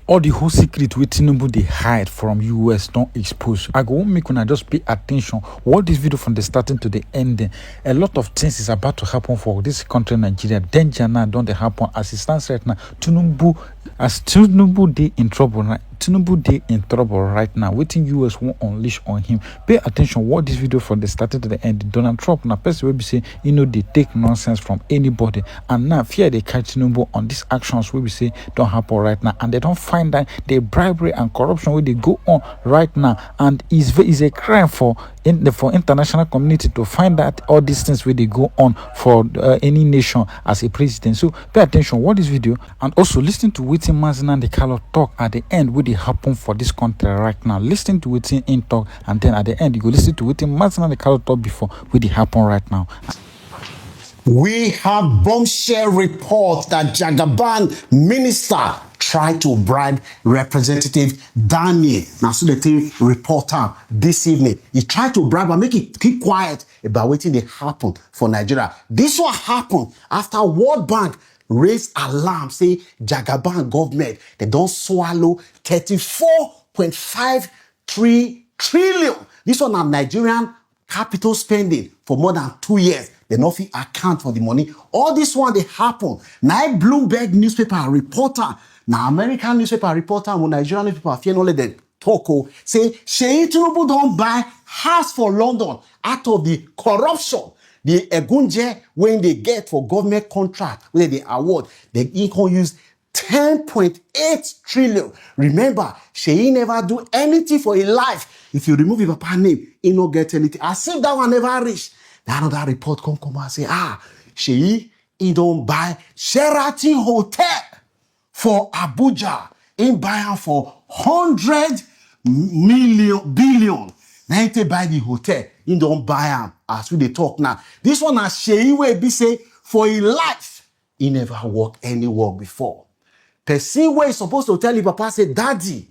all the whole secret wey Tinubu dey hide from US don't expose. I go want make una just pay attention. Watch this video from the starting to the ending. A lot of things is about to happen for this country, Nigeria. Danger now don't they happen as it stands right now. Tinubu dey in trouble right. Tinubu dey in trouble right now. Waiting US won't unleash on him. Pay attention. Watch this video from the starting to the end. Donald Trump now person will be say they take nonsense from anybody, and now fear they catch Tinubu on these actions will be say don't happen right now, and they don't find that the bribery and corruption where they go on right now, and is a crime for international community to find that all these things where they go on for any nation as a president. So pay attention. Watch this video and also listen to waiting Mazin and the Carlo talk at the end where they happen for this country right now. Listen to waiting in talk, and then at the end you go listen to waiting Mazin and the Carlo talk before where they happen right now. We have bombshell report that Jagaban minister tried to bribe Representative Daniel. Now, so the team reporter this evening, he tried to bribe and make it keep quiet about waiting they happen for Nigeria. This what happened after World Bank raised alarm, say Jagaban government, they don't swallow 34.53 trillion. This one are Nigerian capital spending for more than 2 years. They nothing account for the money. All this one they happen. Now Bloomberg newspaper reporter, now American newspaper reporter, and Nigerian newspaper, fear only the talk, say Sheyi Tinubu don't buy house for London out of the corruption. The egunje when they get for government contract, where they award, they can use 10.8 trillion. Remember, Sheyi never do anything for his life. If you remove his papa name, he no get anything. As if that one never reach. That another report come and say, Sheyi, he don't buy Sheraton Hotel for Abuja. He buy am for 100 billion. Now he buy the hotel. He don't buy am as we dey talk now. This one as Sheyi wey be say for his life, he never work any work before. Person wey supposed to tell him papa say, Daddy,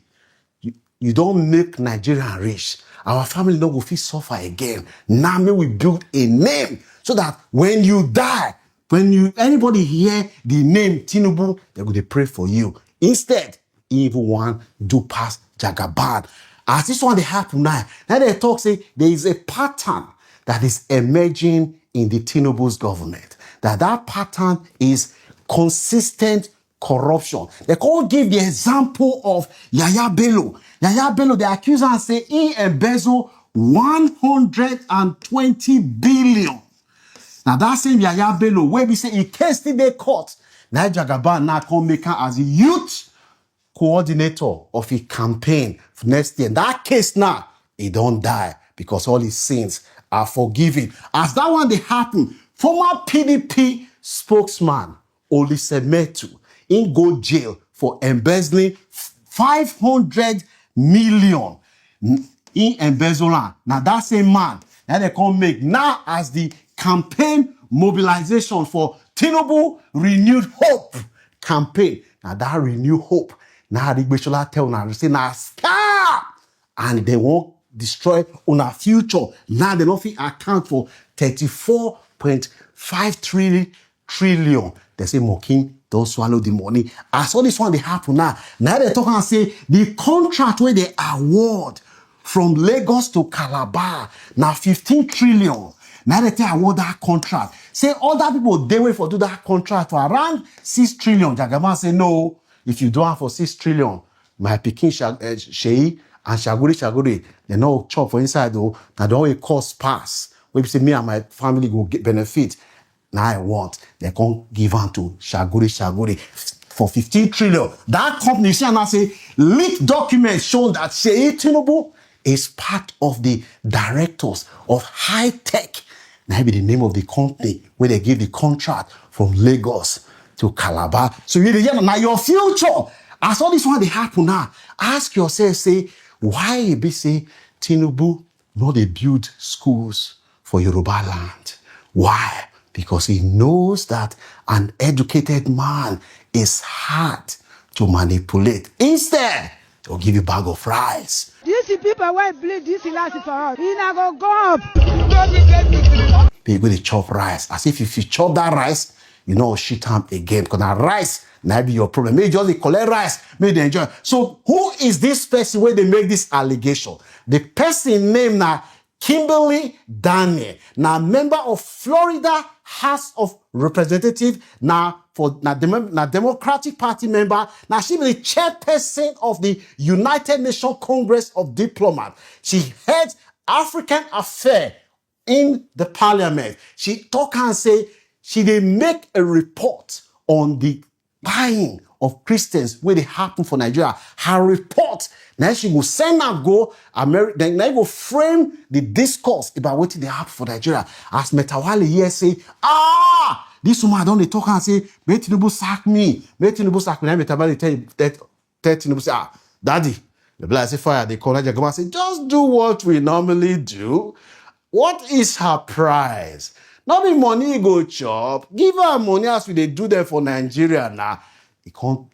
you don't make Nigeria rich. Our family no go fit suffer again. Now may we build a name so that when you die, anybody hear the name Tinubu, they go to pray for you. Instead, even one do pass Jagaban. As this one they happen now they talk say there is a pattern that is emerging in the Tinubu's government. That pattern is consistent corruption. They can't give the example of Yaya Bello. Yaya Bello, they accuse and say he embezzled 120 billion. Now that same Yaya Bello, where we say he case they court. Now Jagaban now come make her as a youth coordinator of a campaign for next year. That case now, he don't die because all his sins are forgiven. As that one they happen, former PDP spokesman Olisemetu in go jail for embezzling 500 million in embezzlement. Now that same man, now they come make now as the campaign mobilization for Tinubu Renewed Hope campaign. Now that Renewed Hope, now the Beshola tell now say now star, and they won't destroy on our future. Now they don't account for 34.53 trillion. They say Mokin don't swallow the money. As all this one they happen now. Now they talk and say the contract where they award from Lagos to Calabar now 15 trillion. Now they take award that contract. Say other people they wait for do that contract for around 6 trillion. Jagaban say no. If you do it for 6 trillion, my Pekin Sheyi and Shaguri, they no chop for inside though. Now don't it cost pass. We say me and my family go get benefit. Now I want, they can't give on to Shaguri for 15 trillion. That company now say leaked documents show that Sheyi Tinubu is part of the directors of High Tech. Now be the name of the company where they give the contract from Lagos to Calabar. So you now your future. As all this one they happen now, ask yourself, say, why it be say Tinubu no they build schools for Yoruba land? Why? Because he knows that an educated man is hard to manipulate. Instead, they'll give you a bag of rice. These people who bleed this last for us, he not go up. People they chop rice. As if you chop that rice, shit time again. Because now rice, now be your problem. Maybe just they collect rice, maybe they enjoy. So who is this person where they make this allegation? The person named now Kimberly Daniel, now member of Florida House of Representatives, now for now Democratic Party member. Now she be the chairperson of the United Nations Congress of Diplomats. She heads African Affairs in the parliament. She talk and say she dey make a report on the buying of Christians where they happen for Nigeria. Her report, now she go send her go America, then now go frame the discourse about what they happen for Nigeria. As Metawale here say, this woman don't they talk and say, may Tinubu sack me, may Tinubu sack me. Now Metawale tell Tinubu say, daddy, the blessed say fire, they call her and say, just do what we normally do. What is her price? Not be money go chop. Give her money as we they do there for Nigeria now. He can't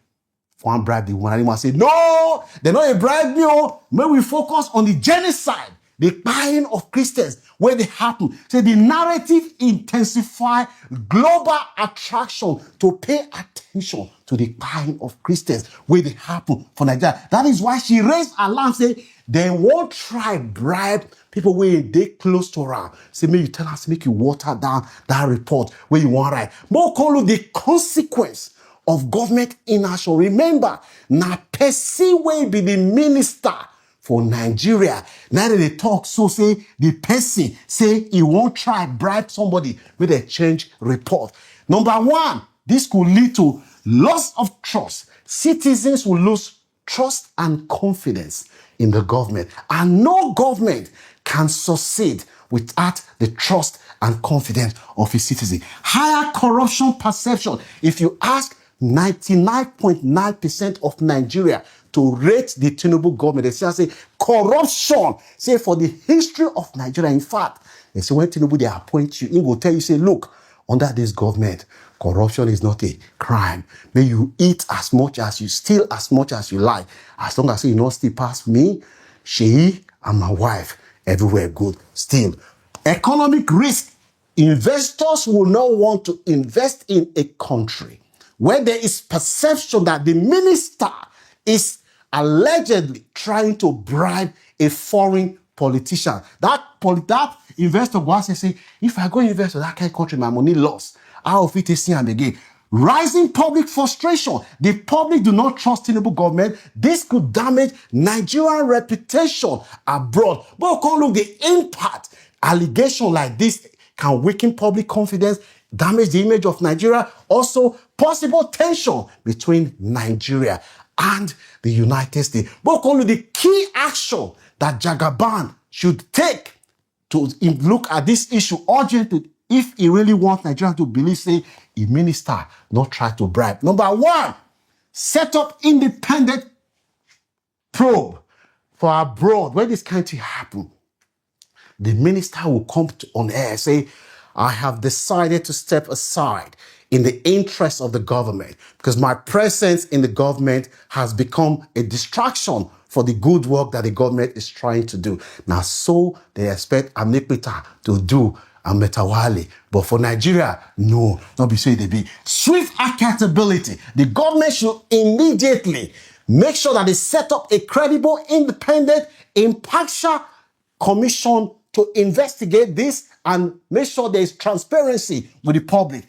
one bribe the woman. He say, no, they're not a bribe me. May we focus on the genocide, the buying of Christians, where they happen. So the narrative intensify global attraction to pay attention to the buying of Christians, where they happen for Nigeria. That is why she raised alarm, say, they won't try bribe people where they close to her. Say, may you tell us, make you water down that report where you want right. But call the consequence of government inaction. Remember, now Percy will be the minister for Nigeria. Now that they talk, so say the person say he won't try bribe somebody with a change report. Number one, this could lead to loss of trust. Citizens will lose trust and confidence in the government. And no government can succeed without the trust and confidence of its citizens. Higher corruption perception. If you ask 99.9% of Nigeria to rate the Tinubu government, they say corruption. Say for the history of Nigeria, in fact, they say when Tinubu they appoint you, he will tell you, say, look, under this government, corruption is not a crime. May you eat as much as you steal as much as you like. As long as you not steal past me, she and my wife, everywhere good. Still, economic risk. Investors will not want to invest in a country where there is perception that the minister is allegedly trying to bribe a foreign politician. That investor go out and say, if I go invest in that kind of country, my money lost. How of it is seen again? Rising public frustration. The public do not trust Tinubu government. This could damage Nigerian reputation abroad. But can't look the impact. Allegation like this can weaken public confidence, damage the image of Nigeria. Also, possible tension between Nigeria and the United States. But can't look the key action that Jagaban should take to look at this issue urgently if he really wants Nigeria to believe, say, a minister not try to bribe. Number one, set up independent probe for abroad. When this kind of thing happen, the minister will come on air, say, I have decided to step aside in the interest of the government because my presence in the government has become a distraction for the good work that the government is trying to do. Now, so they expect Amnipita to do and Metawale. But for Nigeria, no, not be say they be. Swift accountability. The government should immediately make sure that they set up a credible, independent, impartial commission to investigate this and make sure there is transparency with the public.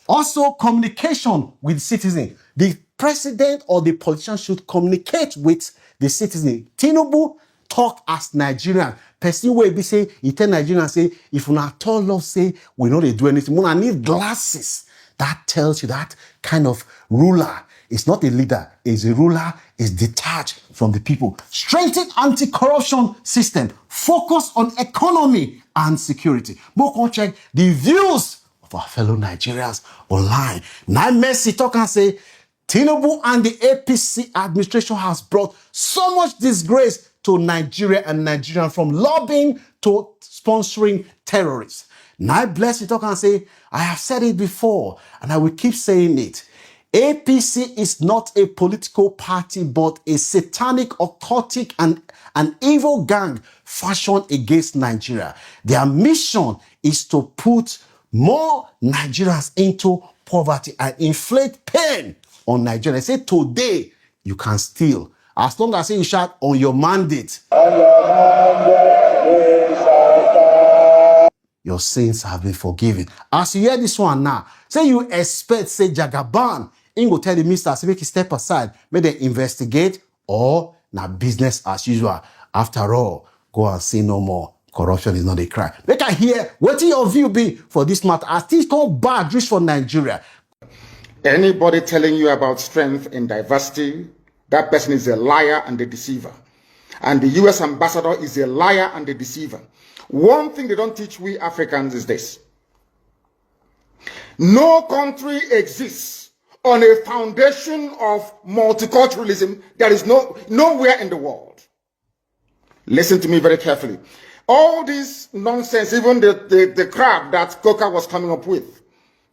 Also, communication with citizens. The president or the politician should communicate with the citizen. Tinubu talk as Nigerian. Person will be say, he tell Nigerians say, if you not tell us say, we know they do anything. I need glasses. That tells you that kind of ruler is not a leader, is a ruler, is detached from the people. Strengthen anti-corruption system. Focus on economy and security. More check the views of our fellow Nigerians online. Now Messi talk and say, Tinubu and the APC administration has brought so much disgrace to Nigeria and Nigerians, from lobbying to sponsoring terrorists. Now bless you talk and say, I have said it before and I will keep saying it. APC is not a political party, but a satanic, occultic, and an evil gang fashioned against Nigeria. Their mission is to put more Nigerians into poverty and inflict pain on Nigeria. Say today you can steal. As long as you shout on your mandate, your sins have been forgiven. As you hear this one now, say you expect, say Jagaban, he go tell the minister, say make he step aside, make they investigate, or now business as usual. After all, go and say no more. Corruption is not a crime. Make I hear what your view be for this matter. As things come bad, reach for Nigeria. Anybody telling you about strength in diversity, that person is a liar and a deceiver. And the US ambassador is a liar and a deceiver. One thing they don't teach we Africans is this. No country exists on a foundation of multiculturalism. There is nowhere in the world. Listen to me very carefully. All this nonsense, even the crap that Coca was coming up with,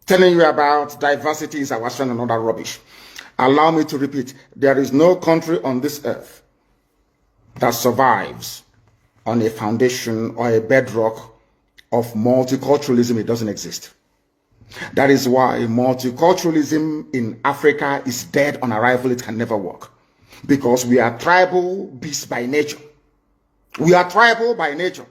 telling you about diversity is our strength and all that rubbish. Allow me to repeat, there is no country on this earth that survives on a foundation or a bedrock of multiculturalism. It doesn't exist. That is why multiculturalism in Africa is dead on arrival. It can never work. Because we are tribal beasts by nature. We are tribal by nature.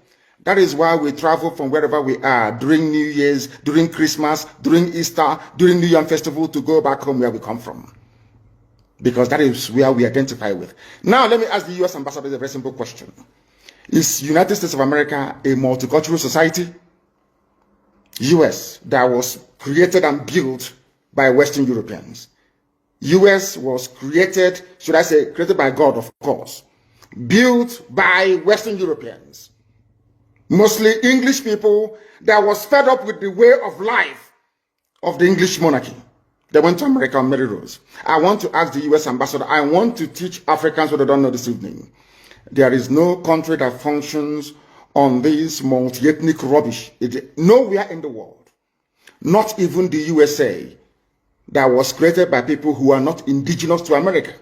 That is why we travel from wherever we are during New Year's, during Christmas, during Easter, during New Year Festival to go back home where we come from. Because that is where we identify with. Now, let me ask the US ambassador a very simple question. Is United States of America a multicultural society? US, that was created and built by Western Europeans. US was created, should I say, created by God, of course. Built by Western Europeans. Mostly English people that was fed up with the way of life of the English monarchy. They went to America on merry roads. I want to ask the US ambassador, I want to teach Africans what they don't know this evening. There is no country that functions on this multi-ethnic rubbish. Nowhere in the world. Not even the USA, that was created by people who are not indigenous to America.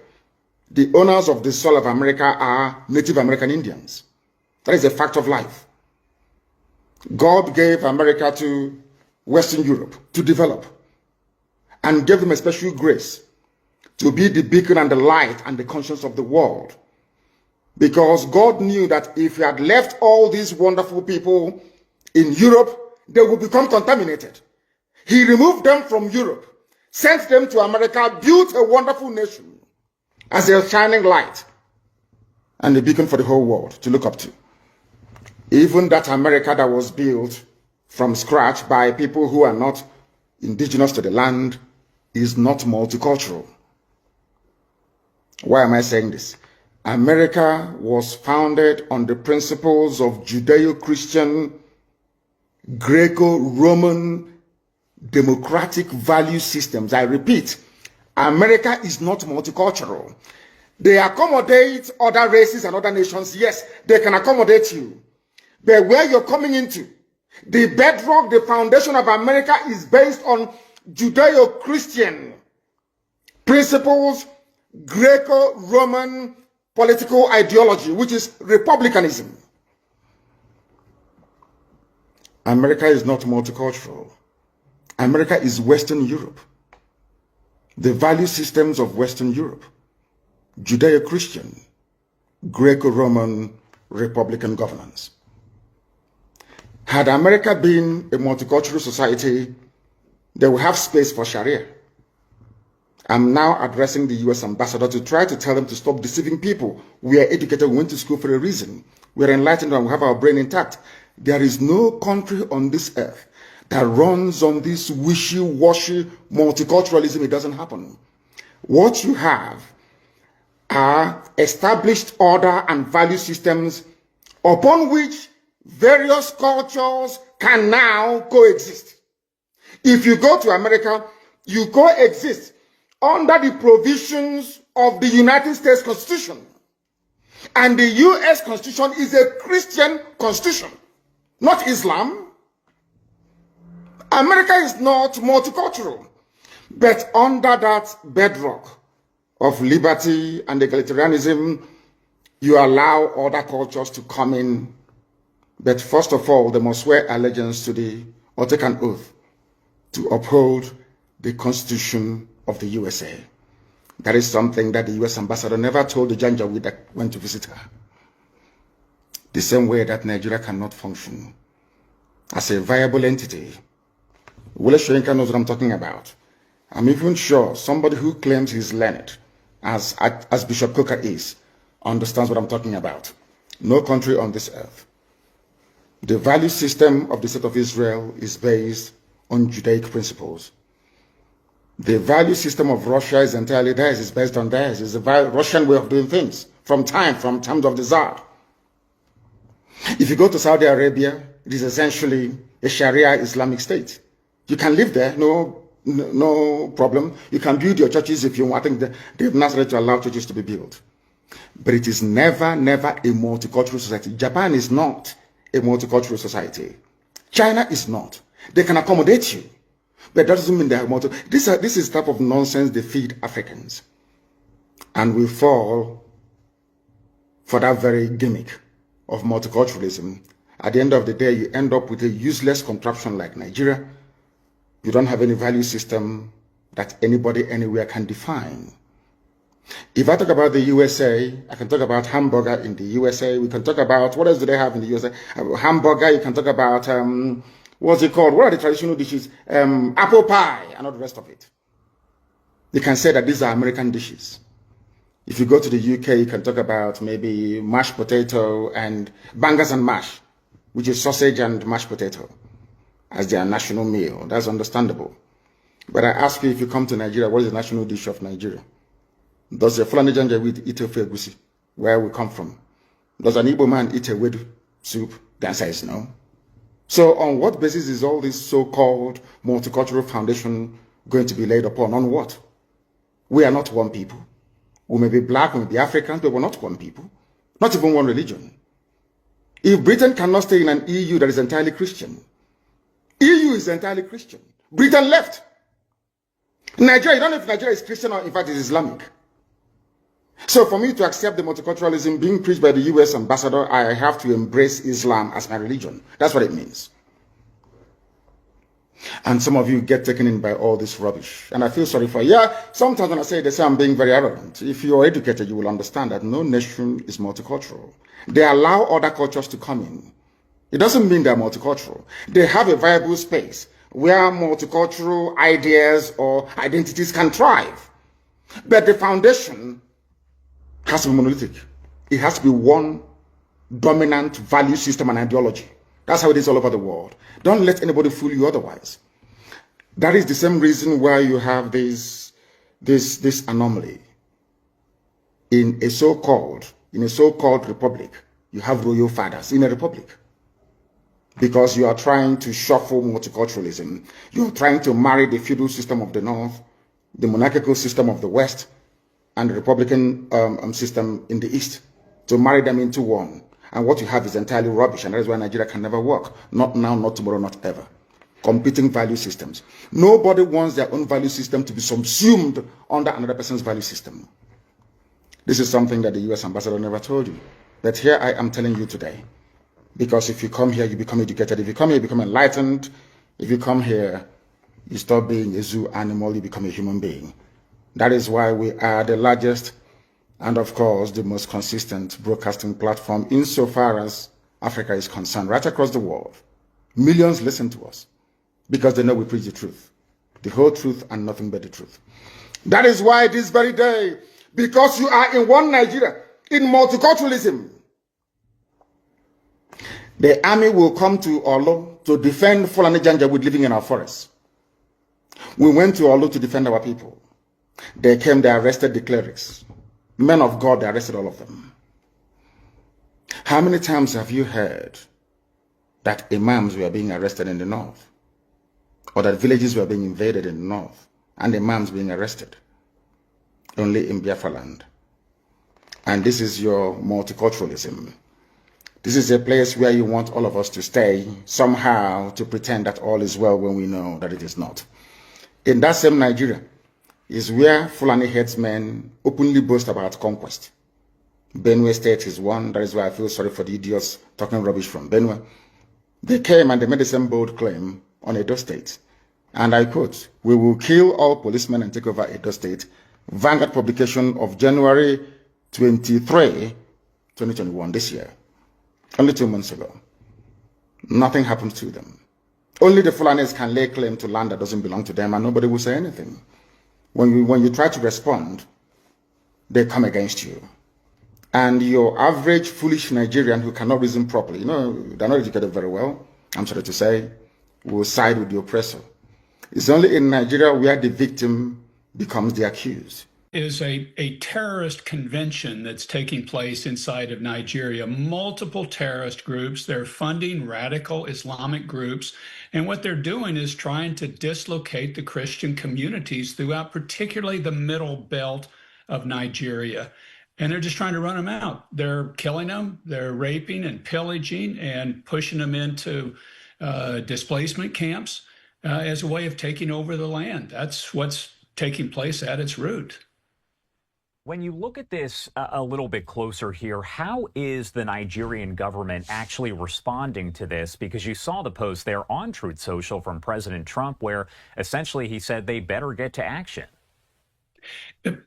The owners of the soil of America are Native American Indians. That is a fact of life. God gave America to Western Europe to develop and gave them a special grace to be the beacon and the light and the conscience of the world. Because God knew that if he had left all these wonderful people in Europe, they would become contaminated. He removed them from Europe, sent them to America, built a wonderful nation as a shining light and a beacon for the whole world to look up to. Even that America that was built from scratch by people who are not indigenous to the land is not multicultural. Why am I saying this? America was founded on the principles of Judeo-Christian, Greco-Roman, democratic value systems. I repeat, America is not multicultural. They accommodate other races and other nations. Yes, they can accommodate you. But where you're coming into, the bedrock, the foundation of America is based on Judeo-Christian principles, Greco-Roman political ideology, which is republicanism. America is not multicultural. America is Western Europe. The value systems of Western Europe, Judeo-Christian, Greco-Roman, Republican governance. Had America been a multicultural society, they would have space for Sharia. I'm now addressing the US ambassador to try to tell them to stop deceiving people. We are educated, we went to school for a reason. We are enlightened and we have our brain intact. There is no country on this earth that runs on this wishy-washy multiculturalism. It doesn't happen. What you have are established order and value systems upon which various cultures can now coexist. If you go to America, you coexist under the provisions of the United States Constitution. And the US Constitution is a Christian constitution, not Islam. America is not multicultural, but under that bedrock of liberty and egalitarianism, you allow other cultures to come in. But first of all, they must swear allegiance to or take an oath to uphold the Constitution of the USA. That is something that the US ambassador never told the Janjaweed that went to visit her. The same way that Nigeria cannot function as a viable entity. Wole Soyinka knows what I'm talking about. I'm even sure somebody who claims he's learned, as Bishop Coker is, understands what I'm talking about. No country on this earth. The value system of the state of Israel is based on Judaic principles. The value system of Russia is entirely theirs, it's based on theirs. It's the Russian way of doing things from times of the Tsar. If you go to Saudi Arabia, it is essentially a Sharia Islamic state. You can live there, no problem. You can build your churches if you want. I think they've not ready to allow churches to be built. But it is never a multicultural society. Japan is not a multicultural society. China is not. They can accommodate you, but that doesn't mean they are This is the type of nonsense they feed Africans. And we fall for that very gimmick of multiculturalism. At the end of the day, you end up with a useless contraption like Nigeria. You don't have any value system that anybody anywhere can define. If I talk about the USA, I can talk about hamburger in the USA. We can talk about, what else do they have in the USA? Hamburger, you can talk about, what's it called? What are the traditional dishes? Apple pie and all the rest of it. You can say that these are American dishes. If you go to the UK, you can talk about maybe mashed potato and bangers and mash, which is sausage and mashed potato as their national meal. That's understandable. But I ask you, if you come to Nigeria, what is the national dish of Nigeria? Does a Fulani Janjaweed eat ofe egusi, where we come from? Does an Igbo man eat a wedu soup? The answer is no. So on what basis is all this so-called multicultural foundation going to be laid upon? On what? We are not one people. We may be black, we may be Africans, but we're not one people. Not even one religion. If Britain cannot stay in an EU that is entirely Christian, EU is entirely Christian. Britain left. Nigeria, you don't know if Nigeria is Christian or in fact is Islamic. So for me to accept the multiculturalism being preached by the US ambassador, I have to embrace Islam as my religion. That's what it means. And some of you get taken in by all this rubbish. And I feel sorry for you. Yeah, sometimes when I say this, I'm being very arrogant. If you are educated, you will understand that no nation is multicultural. They allow other cultures to come in. It doesn't mean they're multicultural. They have a viable space where multicultural ideas or identities can thrive. But the foundation has to be monolithic. It has to be one dominant value system and ideology. That's how it is all over the world. Don't let anybody fool you otherwise. That is the same reason why you have this anomaly. In a so-called republic, you have royal fathers in a republic. Because you are trying to shuffle multiculturalism. You're trying to marry the feudal system of the North, the monarchical system of the West, and the Republican system in the East, to marry them into one. And what you have is entirely rubbish, and that is why Nigeria can never work. Not now, not tomorrow, not ever. Competing value systems. Nobody wants their own value system to be subsumed under another person's value system. This is something that the US ambassador never told you. But here I am telling you today. Because if you come here, you become educated. If you come here, you become enlightened. If you come here, you stop being a zoo animal, you become a human being. That is why we are the largest and, of course, the most consistent broadcasting platform insofar as Africa is concerned, right across the world. Millions listen to us because they know we preach the truth, the whole truth and nothing but the truth. That is why this very day, because you are in one Nigeria, in multiculturalism, the army will come to Olo to defend Fulani Janjaweed living in our forests. We went to Olo to defend our people. They came, they arrested the clerics. Men of God, they arrested all of them. How many times have you heard that imams were being arrested in the north? Or that villages were being invaded in the north and imams being arrested? Only in Biafra land. And this is your multiculturalism. This is a place where you want all of us to stay somehow to pretend that all is well when we know that it is not. In that same Nigeria is where Fulani headsmen openly boast about conquest. Benue State is one. That is why I feel sorry for the idiots talking rubbish from Benue. They came and they made the same bold claim on Edo State. And I quote, "We will kill all policemen and take over Edo State." Vanguard publication of January 23, 2021, this year. Only 2 months ago. Nothing happens to them. Only the Fulanis can lay claim to land that doesn't belong to them, and nobody will say anything. When you try to respond, they come against you. And your average foolish Nigerian who cannot reason properly, they're not educated very well, I'm sorry to say, will side with the oppressor. It's only in Nigeria where the victim becomes the accused. Is a terrorist convention that's taking place inside of Nigeria. Multiple terrorist groups. They're funding radical Islamic groups. And what they're doing is trying to dislocate the Christian communities throughout, particularly the middle belt of Nigeria. And they're just trying to run them out. They're killing them. They're raping and pillaging and pushing them into displacement camps as a way of taking over the land. That's what's taking place at its root. When you look at this a little bit closer here, how is the Nigerian government actually responding to this? Because you saw the post there on Truth Social from President Trump, where essentially he said they better get to action.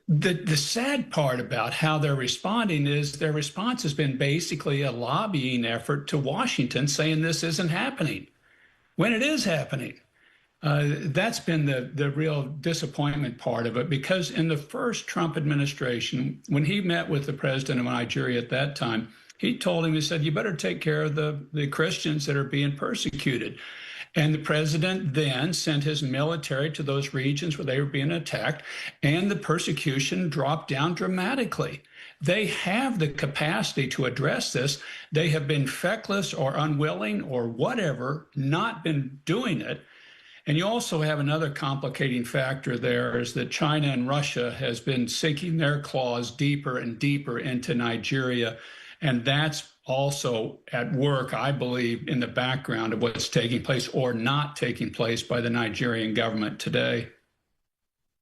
The sad part about how they're responding is their response has been basically a lobbying effort to Washington saying this isn't happening, when it is happening. That's been the real disappointment part of it, because in the first Trump administration, when he met with the president of Nigeria at that time, he told him, he said, you better take care of the Christians that are being persecuted. And the president then sent his military to those regions where they were being attacked, and the persecution dropped down dramatically. They have the capacity to address this. They have been feckless or unwilling or whatever, not been doing it. And you also have another complicating factor there, is that China and Russia has been sinking their claws deeper and deeper into Nigeria. And that's also at work, I believe, in the background of what's taking place or not taking place by the Nigerian government today.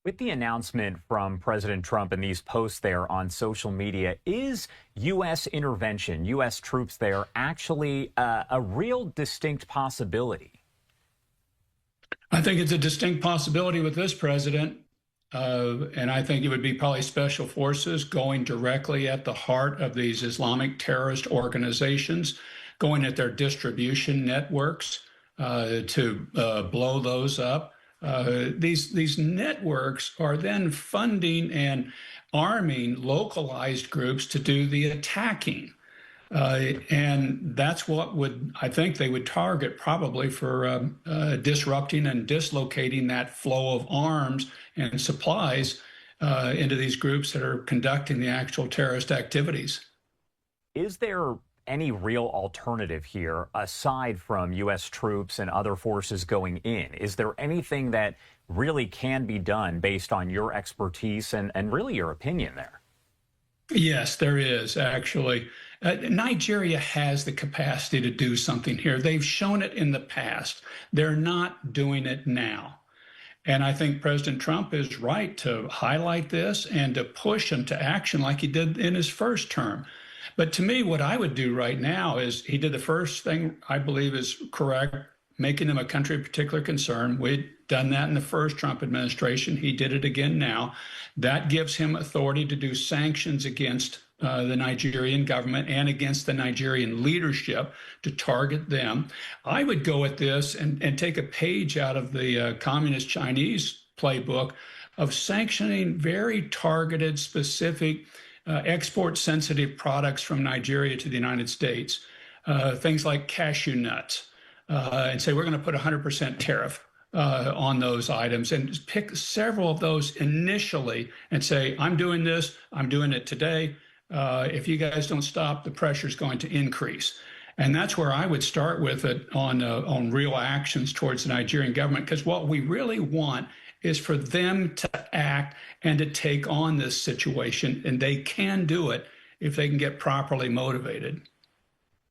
With the announcement from President Trump and these posts there on social media, is U.S. intervention, U.S. troops there, actually a real distinct possibility? I think it's a distinct possibility with this president. And I think it would be probably special forces going directly at the heart of these Islamic terrorist organizations, going at their distribution networks to blow those up. These networks are then funding and arming localized groups to do the attacking. And that's what I think they would target probably for disrupting and dislocating that flow of arms and supplies into these groups that are conducting the actual terrorist activities. Is there any real alternative here aside from U.S. troops and other forces going in? Is there anything that really can be done based on your expertise and really your opinion there? Yes, there is, actually. Nigeria has the capacity to do something here. They've shown it in the past. They're not doing it now. And I think President Trump is right to highlight this and to push them to action like he did in his first term. But to me, what I would do right now is, he did the first thing I believe is correct, making them a country of particular concern. We'd done that in the first Trump administration. He did it again now. That gives him authority to do sanctions against the Nigerian government and against the Nigerian leadership, to target them. I would go at this and take a page out of the communist Chinese playbook of sanctioning very targeted, specific, export-sensitive products from Nigeria to the United States, things like cashew nuts, and say, we're going to put 100% tariff on those items, and pick several of those initially and say, I'm doing this, I'm doing it today. If you guys don't stop, the pressure is going to increase. And that's where I would start with it on real actions towards the Nigerian government, because what we really want is for them to act and to take on this situation. And they can do it if they can get properly motivated.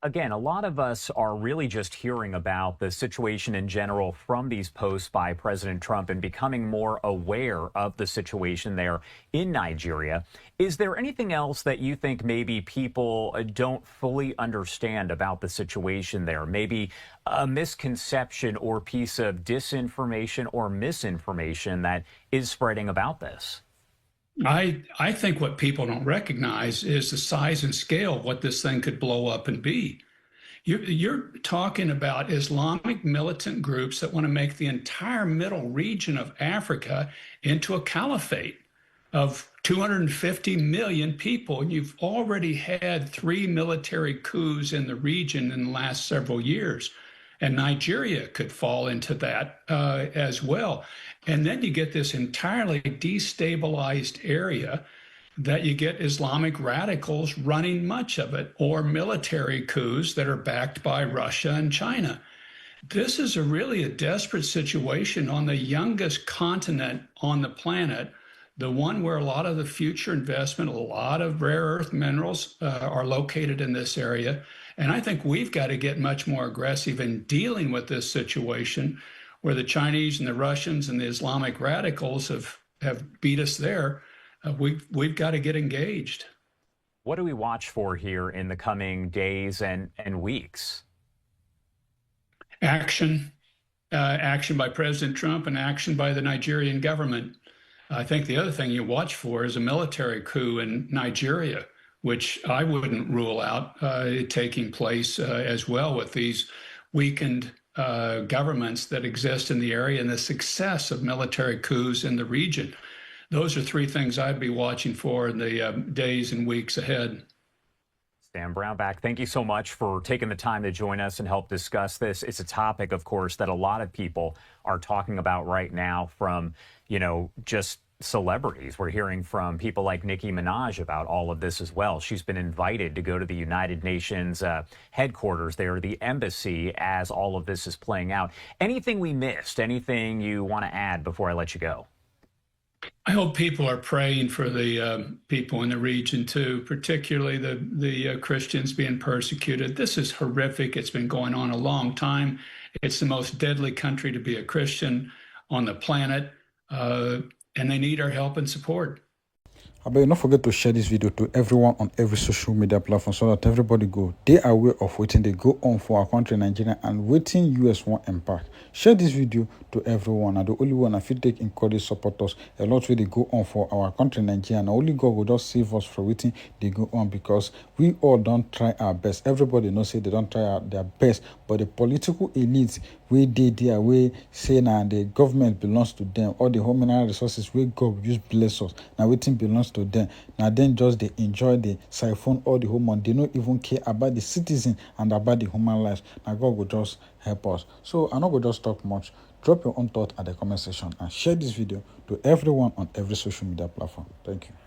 again, a lot of us are really just hearing about the situation in general from these posts by President Trump and becoming more aware of the situation there in Nigeria. Is there anything else that you think maybe people don't fully understand about the situation there? Maybe a misconception or piece of disinformation or misinformation that is spreading about this? I think what people don't recognize is the size and scale of what this thing could blow up and be. You're talking about Islamic militant groups that want to make the entire middle region of Africa into a caliphate of 250 million people. And you've already had 3 military coups in the region in the last several years. And Nigeria could fall into that as well. And then you get this entirely destabilized area that you get Islamic radicals running much of it, or military coups that are backed by Russia and China. This is really a desperate situation on the youngest continent on the planet, the one where a lot of the future investment, a lot of rare earth minerals are located in this area. And I think we've got to get much more aggressive in dealing with this situation where the Chinese and the Russians and the Islamic radicals have beat us there. We've got to get engaged. What do we watch for here in the coming days and weeks? Action by President Trump and action by the Nigerian government. I think the other thing you watch for is a military coup in Nigeria, which I wouldn't rule out taking place as well with these weakened governments that exist in the area and the success of military coups in the region. Those are 3 things I'd be watching for in the days and weeks ahead. Stan Brownback, thank you so much for taking the time to join us and help discuss this. It's a topic, of course, that a lot of people are talking about right now, from, just celebrities. We're hearing from people like Nicki Minaj about all of this as well. She's been invited to go to the United Nations headquarters there, the embassy, as all of this is playing out. Anything we missed? Anything you want to add before I let you go? I hope people are praying for the people in the region too, particularly the Christians being persecuted. This is horrific. It's been going on a long time. It's the most deadly country to be a Christian on the planet, and they need our help and support. But don't forget to share this video to everyone on every social media platform so that everybody they are aware of waiting they go on for our country Nigeria and waiting US one impact. Share this video to everyone, and the only one I feel take encourage supporters a lot where they go on for our country Nigeria, and only God will just save us from waiting they go on, because we all don't try our best. Everybody knows say they don't try their best, but the political elites we did their way say now the government belongs to them, all the home mineral resources we God use bless us. Now waiting belongs to them. Now then just they enjoy the siphon all the home, they don't even care about the citizen and about the human lives. Now God will just help us. So I'm not going to just talk much. Drop your own thought at the comment section and share this video to everyone on every social media platform. Thank you.